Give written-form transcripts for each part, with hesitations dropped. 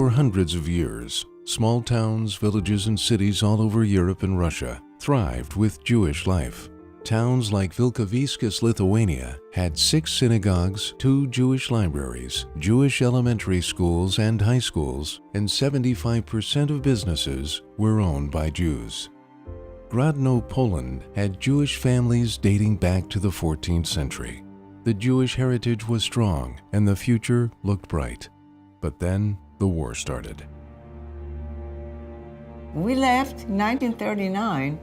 For hundreds of years, small towns, villages, and cities all over Europe and Russia thrived with Jewish life. Towns like Vilkaviskas, Lithuania, had 6 synagogues, 2 Jewish libraries, Jewish elementary schools and high schools, and 75% of businesses were owned by Jews. Grodno, Poland, had Jewish families dating back to the 14th century. The Jewish heritage was strong, and the future looked bright. But then the war started. We left in 1939.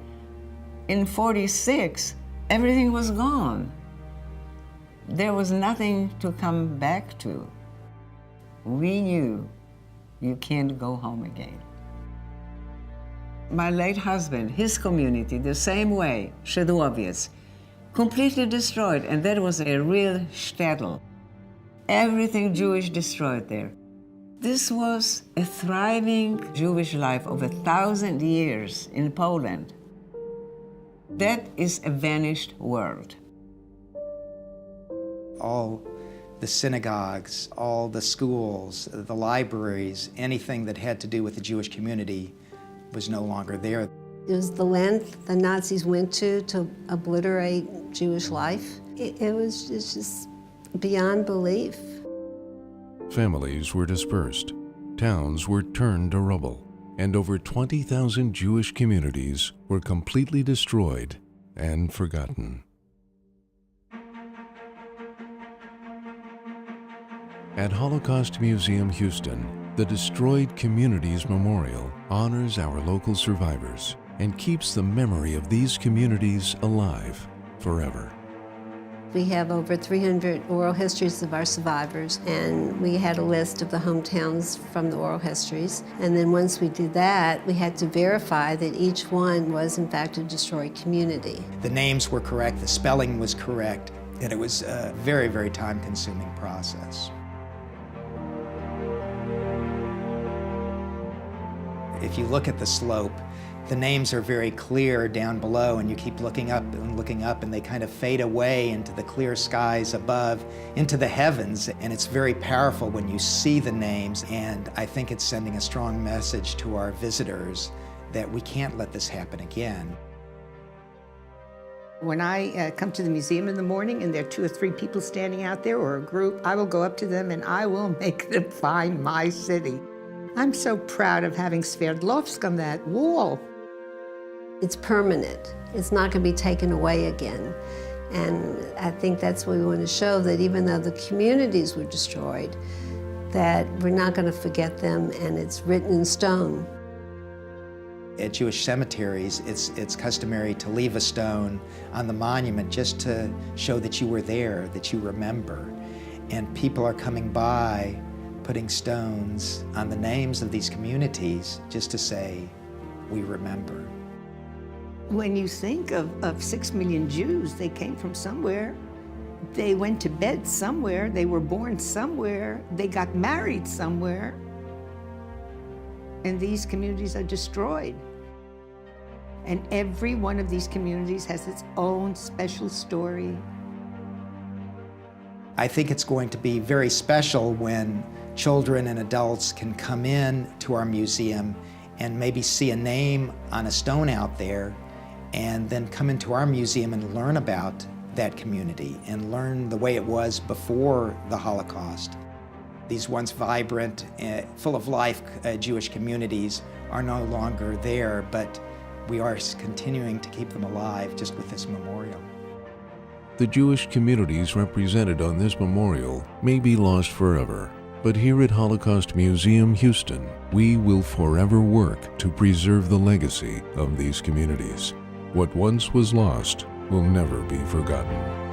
In 46, everything was gone. There was nothing to come back to. We knew you can't go home again. My late husband, his community, the same way, Shedovitz, completely destroyed, and that was a real shtetl. Everything Jewish destroyed there. This was a thriving Jewish life of 1,000 years in Poland. That is a vanished world. All the synagogues, all the schools, the libraries, anything that had to do with the Jewish community was no longer there. It was the land the Nazis went to obliterate Jewish life. It was just beyond belief. Families were dispersed, towns were turned to rubble, and over 20,000 Jewish communities were completely destroyed and forgotten. At Holocaust Museum Houston, the Destroyed Communities Memorial honors our local survivors and keeps the memory of these communities alive forever. We have over 300 oral histories of our survivors, and we had a list of the hometowns from the oral histories. And then once we did that, we had to verify that each one was in fact a destroyed community. The names were correct, the spelling was correct, and it was a very, very time-consuming process. If you look at the slope, the names are very clear down below, and you keep looking up, and they kind of fade away into the clear skies above, into the heavens, and it's very powerful when you see the names, and I think it's sending a strong message to our visitors that we can't let this happen again. When I come to the museum in the morning and there are 2 or 3 people standing out there, or a group, I will go up to them and I will make them find my city. I'm so proud of having Sverdlovsk on that wall. It's permanent. It's not going to be taken away again. And I think that's what we want to show, that even though the communities were destroyed, that we're not going to forget them, and it's written in stone. At Jewish cemeteries, it's customary to leave a stone on the monument just to show that you were there, that you remember. And people are coming by, putting stones on the names of these communities just to say, we remember. When you think of 6 million Jews, they came from somewhere. They went to bed somewhere. They were born somewhere. They got married somewhere. And these communities are destroyed. And every one of these communities has its own special story. I think it's going to be very special when children and adults can come in to our museum and maybe see a name on a stone out there, and then come into our museum and learn about that community and learn the way it was before the Holocaust. These once vibrant, full of life Jewish communities are no longer there, but we are continuing to keep them alive just with this memorial. The Jewish communities represented on this memorial may be lost forever, but here at Holocaust Museum Houston, we will forever work to preserve the legacy of these communities. What once was lost will never be forgotten.